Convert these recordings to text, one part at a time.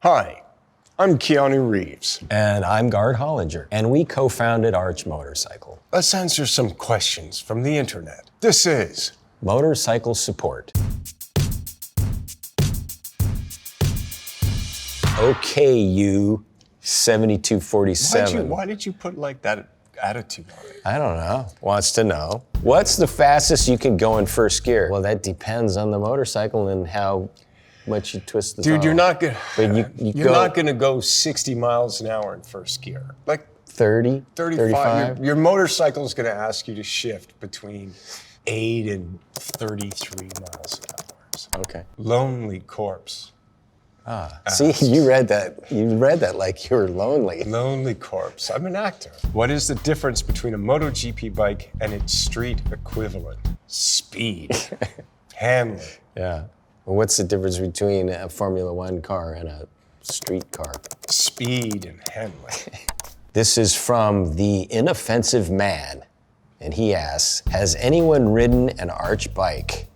Hi, I'm Keanu Reeves. And I'm Gard Hollinger, and we co-founded Arch Motorcycle. Let's answer some questions from the internet. This is Motorcycle Support. Okay, you 7247. why did you put like that attitude on it? I don't know. Wants to know. What's the fastest you can go in first gear? Well, that depends on the motorcycle and how much you twist the Dude, you're not gonna you're not gonna go 60 miles an hour in first gear. Like 30, 35. Your motorcycle is gonna ask you to shift between 8 and 33 miles an hour. Okay. Lonely corpse. See, you read that. You read that like you were lonely. Lonely corpse. I'm an actor. What is the difference between a MotoGP bike and its street equivalent? Speed. Handling. Yeah. Well, what's the difference between a Formula One car and a street car? Speed and handling. This is from The Inoffensive Man, and he asks, has anyone ridden an Arch bike?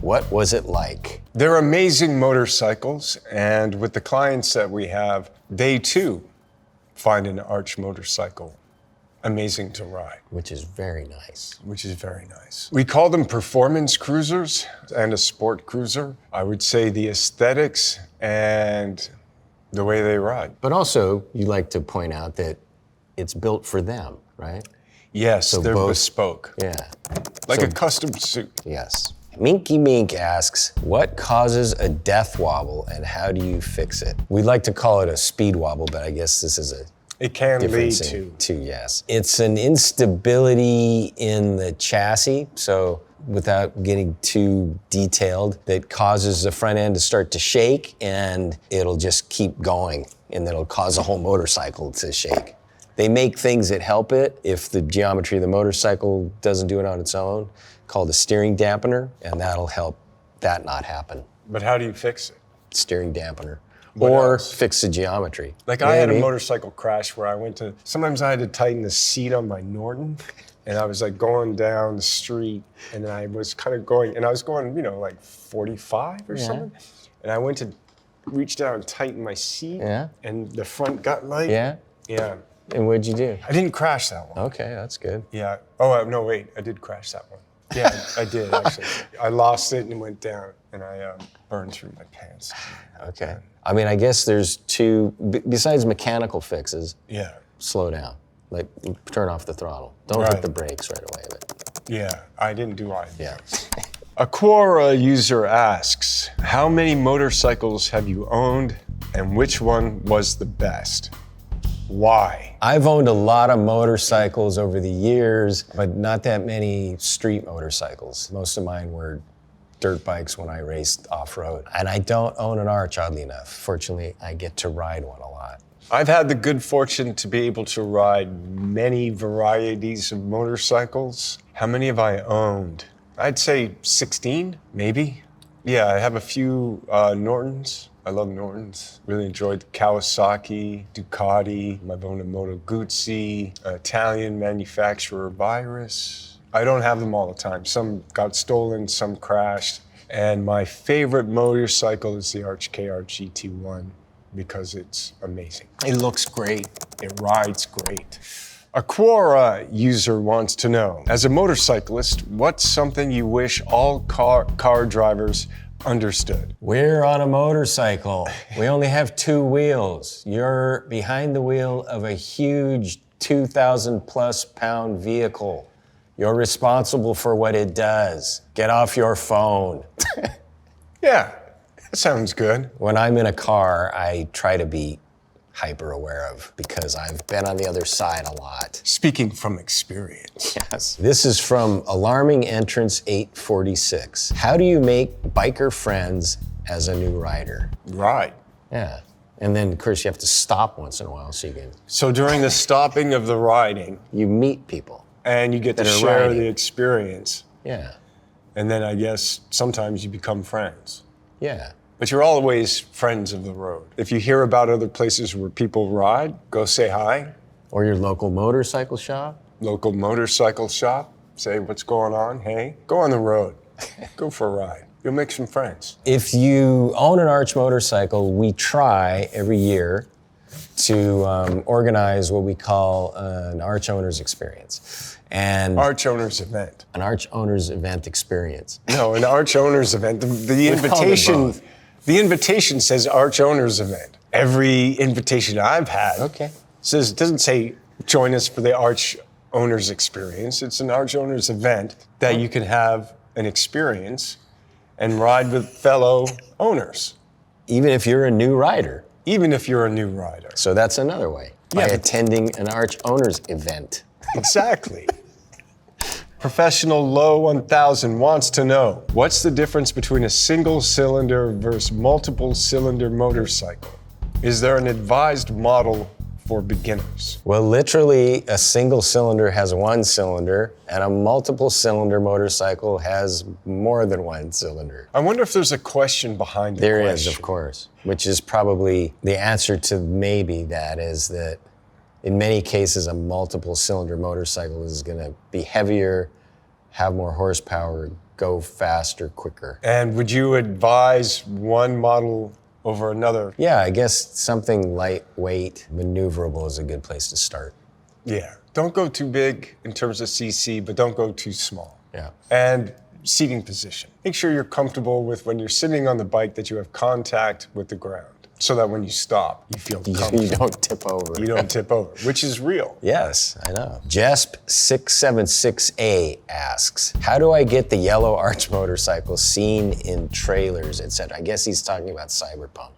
What was it like? They're amazing motorcycles, and with the clients that we have, they too find an Arch motorcycle amazing to ride. Which is very nice. Which is very nice. We call them performance cruisers and a sport cruiser. I would say the aesthetics and the way they ride. But also, you like to point out that it's built for them, right? Yes, So they're both- bespoke. Yeah. Like So- a custom suit. Yes. Minky Mink asks, what causes a death wobble and how do you fix it? We like to call it a speed wobble, but I guess this is a It can lead difference to. yes. It's an instability in the chassis, so without getting too detailed, that causes the front end to start to shake and it'll just keep going and it'll cause the whole motorcycle to shake. They make things that help it if the geometry of the motorcycle doesn't do it on its own, called a steering dampener, and that'll help that not happen. But how do you fix it? Steering dampener. What Or else? fix the geometry. Like I had a motorcycle crash where sometimes I had to tighten the seat on my Norton, and I was like going down the street, and I was kind of going, and I was going, like 45 or something, and I went to reach down and tighten my seat, and the front got light. Yeah? Yeah. And what'd you do? I didn't crash that one. Okay, that's good. Yeah. Oh, no, wait. I did crash that one. Yeah, I did, actually. I lost it and went down, and I burned through my pants. Okay. I mean, I guess there's two, besides mechanical fixes, Yeah. slow down. Like, turn off the throttle. Don't Right. hit the brakes right away. But Yeah, I didn't do either. yeah. A Quora user asks, how many motorcycles have you owned and which one was the best? Why? I've owned a lot of motorcycles over the years, but not that many street motorcycles. Most of mine were dirt bikes when I raced off-road. And I don't own an Arch, oddly enough. Fortunately, I get to ride one a lot. I've had the good fortune to be able to ride many varieties of motorcycles. How many have I owned? I'd say 16, maybe. Yeah, I have a few Nortons. I love Nortons. Really enjoyed Kawasaki, Ducati. I've owned a Moto Guzzi, Italian manufacturer Virus. I don't have them all the time. Some got stolen, some crashed. And my favorite motorcycle is the Arch KR GT1 because it's amazing. It looks great. It rides great. A Quora user wants to know, as a motorcyclist, what's something you wish all car drivers understood? We're on a motorcycle. We only have two wheels. You're behind the wheel of a huge 2,000 plus pound vehicle. You're responsible for what it does. Get off your phone. Yeah, that sounds good. When I'm in a car, I try to be hyper aware of because I've been on the other side a lot. Speaking from experience. Yes. This is from Alarming Entrance 846. How do you make biker friends as a new rider? Right. Yeah. And then, of course, you have to stop once in a while so you can, So during the stopping of the riding, you meet people. and you get to That are share riding. the experience, Yeah. and then I guess sometimes you become friends. Yeah. But you're always friends of the road. If you hear about other places where people ride, go say hi. Or your local motorcycle shop. Local motorcycle shop, say what's going on. Hey, go on the road. Go for a ride. You'll make some friends. If you own an Arch motorcycle, we try every year to organize what we call an Arch Owners Experience. And Arch Owners event. an Arch Owners event experience. No, an Arch Owners event. The called it invitation. both. The invitation says Arch Owners event. Every invitation I've had says it doesn't say join us for the Arch Owners Experience. It's an Arch Owners event that you can have an experience and ride with fellow owners, Even if you're a new rider. even if you're a new rider. So that's another way, by Yeah, but- attending an Arch Owners event. Exactly. Professional Low 1000 wants to know, what's the difference between a single cylinder versus multiple cylinder motorcycle? Is there an advised model for beginners? Well, literally, a single cylinder has one cylinder, and a multiple cylinder motorcycle has more than one cylinder. I wonder if there's a question behind the There question. is, of course, which is probably the answer to maybe that is that in many cases, a multiple cylinder motorcycle is going to be heavier, have more horsepower, go faster, quicker. And would you advise one model over another? Yeah, I guess something lightweight, maneuverable is a good place to start. Yeah. Don't go too big in terms of CC, but don't go too small. Yeah. And seating position. Make sure you're comfortable with when you're sitting on the bike that you have contact with the ground, so that when you stop, you feel comfortable. You don't tip over. You don't tip over, which is real. Yes, I know. Jesp676A asks, how do I get the yellow Arch motorcycle seen in trailers, etc.? I guess he's talking about Cyberpunk.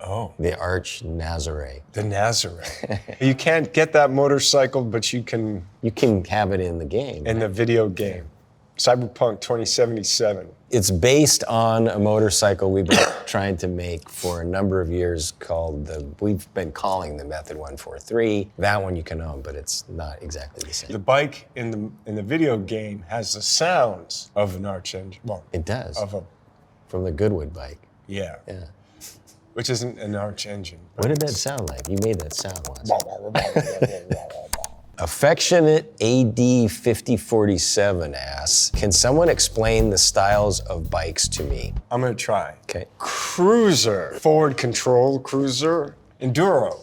Oh. The Arch Nazaré. The Nazaré. You can't get that motorcycle, but you can You can have it in the game. in the video game. Cyberpunk 2077. It's based on a motorcycle we've been trying to make for a number of years called we've been calling the Method 143. That one you can own, but it's not exactly the same. The bike in the video game has the sounds of an Arch engine. Well, It does, of a, from the Goodwood bike. yeah, Yeah. which isn't an Arch engine. What did that sound like? You made that sound once. Affectionate AD5047 asks, can someone explain the styles of bikes to me? I'm gonna try. Okay. Cruiser, forward control cruiser, enduro.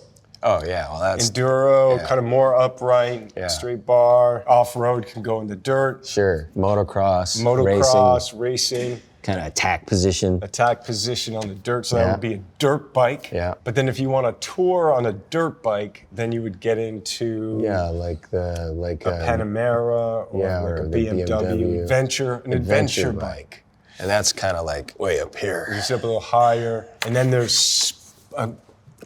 Oh, yeah, well, that's Enduro, Yeah. kind of more upright, Yeah. straight bar. Off-road can go in the dirt. sure. Motocross, Motocross, racing, kind of attack position. attack position on the dirt. So that Yeah. would be a dirt bike. Yeah. But then if you want to tour on a dirt bike, then you would get into Yeah, like a Panamera or yeah, like or a the BMW BMW Adventure, an adventure bike. And that's kind of like way up here. It's up a little higher. And then there's a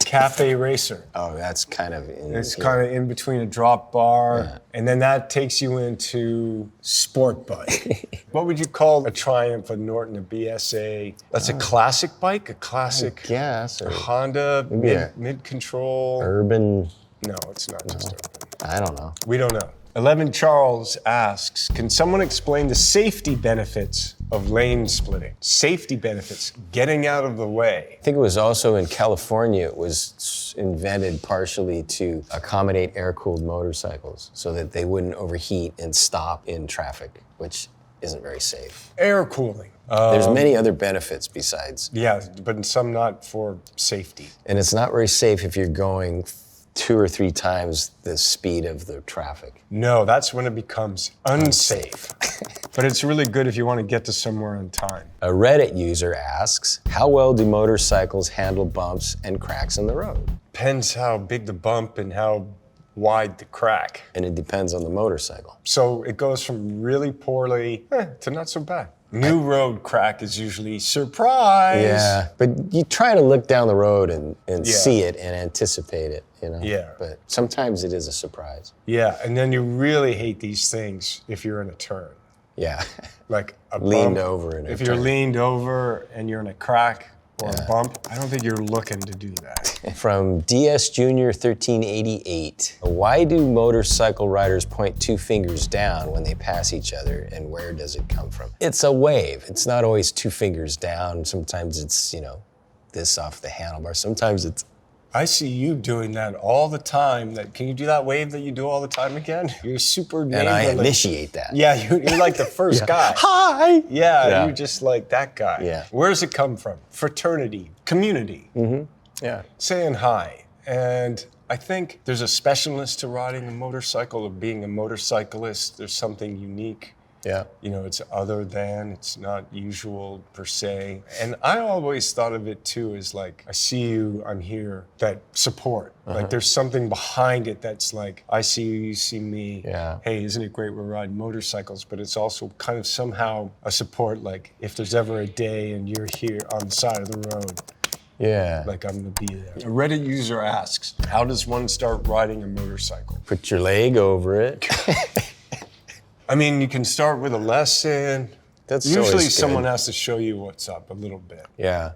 cafe racer. Oh, that's kind of It's kind of in between a drop bar, and then that takes you into sport bike. What would you call a Triumph, a Norton, a BSA? That's a classic bike, a classic gas or Honda Maybe a- mid-control. urban, No, it's not just urban. I don't know. We don't know. 11 Charles asks, can someone explain the safety benefits of lane splitting? Safety benefits, getting out of the way. I think it was also in California, it was invented partially to accommodate air-cooled motorcycles so that they wouldn't overheat and stop in traffic, which isn't very safe. Air cooling. There's many other benefits besides. Yeah, but some not for safety. And it's not very safe if you're going 2 or 3 times the speed of the traffic. No, that's when it becomes unsafe. But it's really good if you want to get to somewhere on time. A Reddit user asks, how well do motorcycles handle bumps and cracks in the road? Depends how big the bump and how wide the crack. And it depends on the motorcycle. So it goes from really poorly to not so bad. New road crack is usually surprise. Yeah, but you try to look down the road and Yeah. see it and anticipate it, you know? Yeah. But sometimes it is a surprise. Yeah, and then you really hate these things if you're in a turn. Yeah. Like a Leaned bump. over in a If you're turn. leaned over and you're in a crack or a bump, I don't think you're looking to do that. From DS Junior 1388, why do motorcycle riders point 2 fingers down when they pass each other, and where does it come from? It's a wave. It's not always 2 fingers down. Sometimes it's, this off the handlebar. Sometimes it's I see you doing that all the time. Can you do that wave that you do all the time again? You're super neighborly. And I initiate that. Yeah, you're like the first guy. Hi! Yeah, you're just like that guy. Yeah. Where does it come from? Fraternity, community, Yeah. saying hi. And I think there's a specialness to riding a motorcycle, of being a motorcyclist. There's something unique. Yeah. You know, it's other than, it's not usual per se. And I always thought of it too as like, I see you, I'm here, that support. Like there's something behind it that's like, I see you, you see me. Yeah. Hey, isn't it great we're riding motorcycles? But it's also kind of somehow a support, like if there's ever a day and you're here on the side of the road, Yeah. like I'm gonna be there. A Reddit user asks, how does one start riding a motorcycle? Put your leg over it. I mean, you can start with a lesson. That's Usually always good. someone has to show you what's up a little bit. Yeah.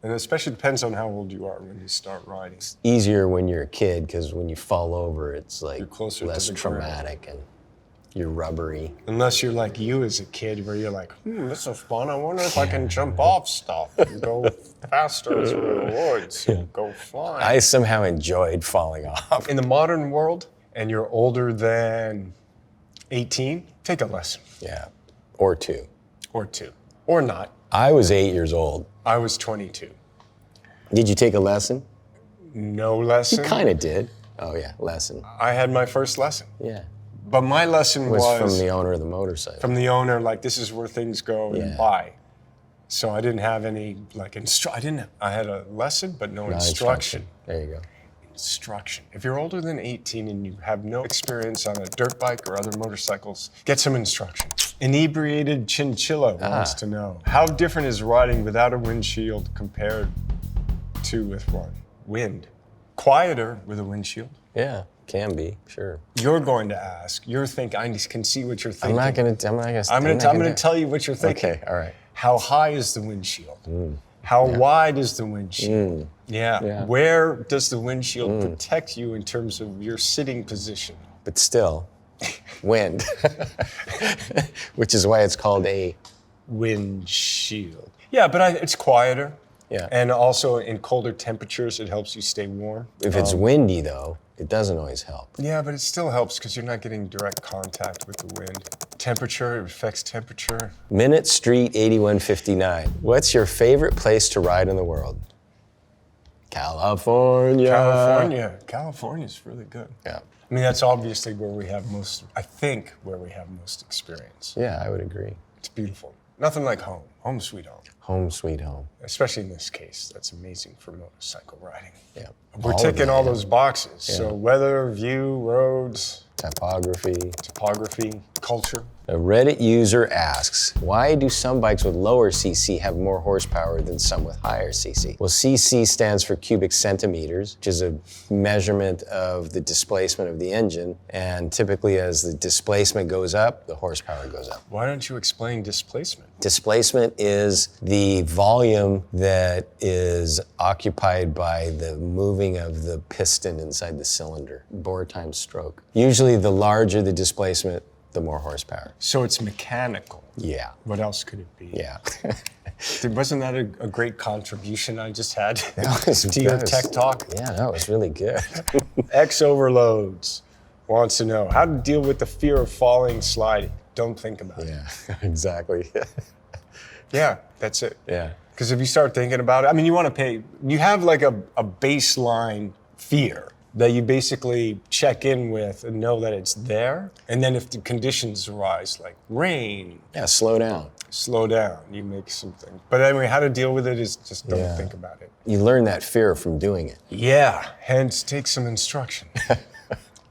And it especially depends on how old you are when you start riding. Easier when you're a kid because when you fall over, it's like You're closer to less the ground. traumatic and you're rubbery. Unless you're like you as a kid where you're like, this is fun. I wonder if I can jump off stuff and go faster through the woods and go flying. I somehow enjoyed falling off. In the modern world, and you're older than 18, take a lesson Yeah. Or two. or two, or not. I was 8 years old. I was 22. Did you take a lesson? No lesson. Kind of did. Oh yeah, lesson. I had my first lesson. Yeah. But my lesson Was was from the owner of the motorcycle. from the owner, like this is where things go and Yeah. why. So I didn't have any like I had a lesson, but no No instruction. There you go. Instruction. If you're older than 18 and you have no experience on a dirt bike or other motorcycles, get some instruction. Inebriated Chinchilla wants to know, how different is riding without a windshield compared to with one? Wind. Quieter with a windshield. Yeah, can be, sure. You're going to ask. You're thinking, I can see what you're thinking. I'm going to tell you what you're thinking. Okay, all right. How high is the windshield? How wide is the windshield? Yeah. Where does the windshield protect you in terms of your sitting position? But still, wind. Which is why it's called a Windshield. Yeah, but it's quieter. Yeah. And also in colder temperatures, it helps you stay warm. If it's windy though, it doesn't always help. Yeah, but it still helps because you're not getting direct contact with the wind. Temperature, it affects temperature. Minute Street 8159. What's your favorite place to ride in the world? California. California's really good. Yeah. I mean, that's obviously where we have most experience. Yeah, I would agree. It's beautiful. Nothing like home. Home sweet home. Home sweet home. Especially in this case. That's amazing for motorcycle riding. Yeah. We're ticking all those boxes. So weather, view, roads, topography, culture. A Reddit user asks, why do some bikes with lower CC have more horsepower than some with higher CC? Well, CC stands for cubic centimeters, which is a measurement of the displacement of the engine. And typically as the displacement goes up, the horsepower goes up. Why don't you explain displacement? Displacement is the volume that is occupied by the moving of the piston inside the cylinder, bore times stroke. Usually the larger the displacement, the more horsepower. So it's mechanical. Yeah. What else could it be? Yeah. Wasn't that a great contribution I just had was to your good. tech talk? Yeah, that was really good. X Overloads wants to know how to deal with the fear of falling, sliding. Don't think about it. Yeah, exactly. Yeah, that's it. Yeah. Because if you start thinking about it, I mean, you have like a baseline fear that you basically check in with and know that it's there. And then if the conditions arise, like rain, Yeah, slow down. slow down, you make something. But anyway, how to deal with it is just don't think about it. You learn that fear from doing it. Yeah, hence take some instruction.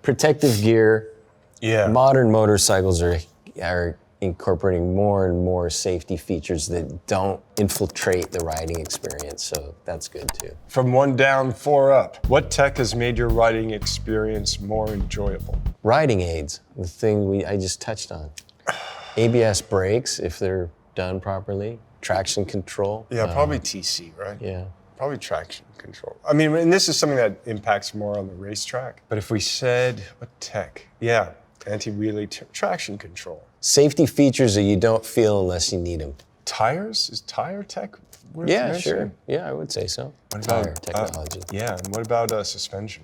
Protective gear. Yeah. Modern motorcycles are incorporating more and more safety features that don't infiltrate the riding experience, so that's good too. From 1 down, 4 up. What tech has made your riding experience more enjoyable? Riding aids, the thing I just touched on. ABS brakes, if they're done properly. Traction control. Yeah, probably TC, right? Yeah. Probably traction control. I mean, and this is something that impacts more on the racetrack. But if we said, what tech? Yeah, anti-wheelie traction control. Safety features that you don't feel unless you need them. Tires? Is tire tech worth Yeah, mentioning? sure. Yeah, I would say so. What Tire about, technology. yeah, and what about suspension?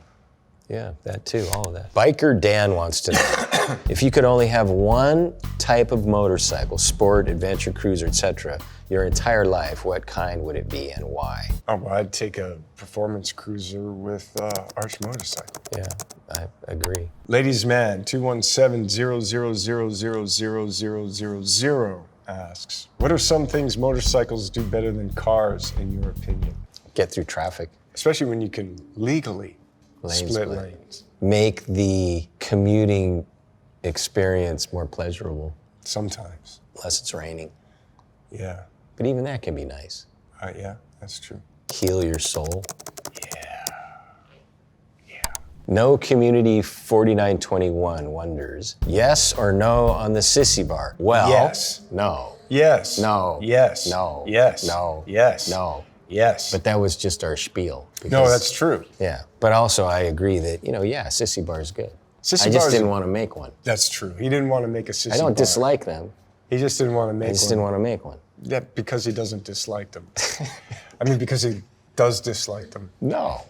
Yeah, that too, all of that. Biker Dan wants to know, if you could only have one type of motorcycle, sport, adventure, cruiser, etc., your entire life, what kind would it be and why? Oh, well, I'd take a performance cruiser with Arch Motorcycle. Yeah, I agree. Ladies man, 217-000-00000 asks, what are some things motorcycles do better than cars, in your opinion? Get through traffic. Especially when you can legally Lane split split. lanes. Make the commuting experience more pleasurable, Sometimes. unless it's raining. Yeah. But even that can be nice. Yeah, that's true. Heal your soul. Yeah. No Community 4921 wonders, yes or no on the Sissy bar? Well, Yes. no, Yes. No. Yes. No. Yes. No. Yes. no. Yes. But that was just our spiel. no, because- that's true. Yeah, but also I agree that, yeah, Sissy bar is good. Sissy I just bars didn't are- want to make one. That's true. He didn't want to make a sissy I don't bar. dislike them, He just didn't want to make I just one. didn't want to make one. Yeah, because he doesn't dislike them. I mean, because he does dislike them. No.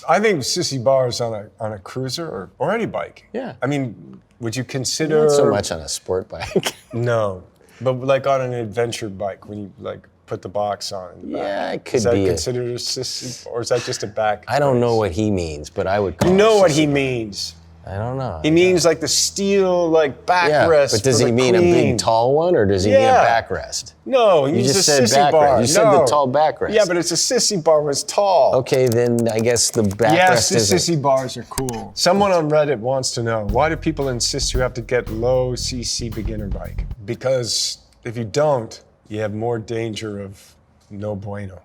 I think sissy bars on a cruiser or any bike. Yeah. I mean, would you consider? Not so much on a sport bike. No, but like on an adventure bike when you like put the box on. In the back. Yeah, it could Is that be a- considered a sissy, or is that just a back? I don't know phrase? what he means, but I would call You know it what sissy he bar. means. I don't know. He means like the steel like backrest. Yeah, but does for he the mean a queen. big tall one or does he mean a Yeah. backrest? No, he You means just a said sissy backrest. bar. You said No. the tall backrest. Yeah, but it's a sissy bar was tall. Okay, then I guess the backrest Yes, the isn't. sissy bars are cool. Someone on Reddit wants to know, why do people insist you have to get low CC beginner bike? Because if you don't, you have more danger of no bueno.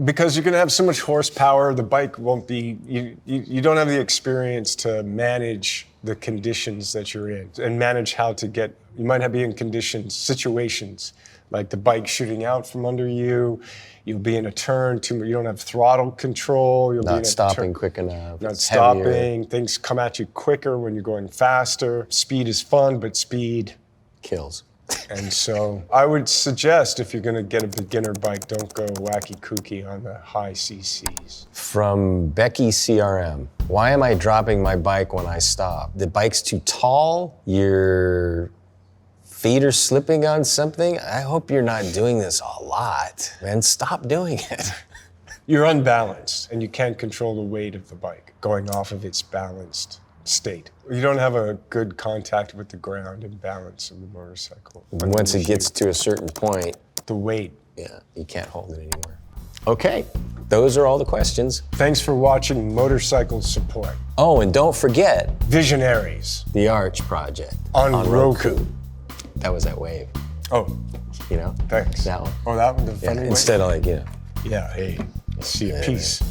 Because you're gonna have so much horsepower, the bike won't be, you don't have the experience to manage the conditions that you're in and manage how to get, you might be in situations, like the bike shooting out from under you, you'll be in a turn, you don't have throttle control, you'll be in Not a stopping quick enough. not it's heavier. stopping, things come at you quicker when you're going faster. Speed is fun, but speed. Kills. And so I would suggest if you're gonna get a beginner bike, don't go wacky kooky on the high CCs. From Becky CRM. Why am I dropping my bike when I stop? The bike's too tall? Your feet are slipping on something? I hope you're not doing this a lot. Man, stop doing it. You're unbalanced and you can't control the weight of the bike going off of its balanced state. You don't have a good contact with the ground and balance of the motorcycle. Once it gets to a certain point, The weight. yeah, you can't hold it anymore. Okay, those are all the questions. Thanks for watching Motorcycle Support. Oh, and don't forget Visionaries the Arch Project on Roku. That was that wave, Oh, you know? thanks. That one. Oh, that one, the Yeah, funny way? instead of like, Yeah, hey, see you. Peace.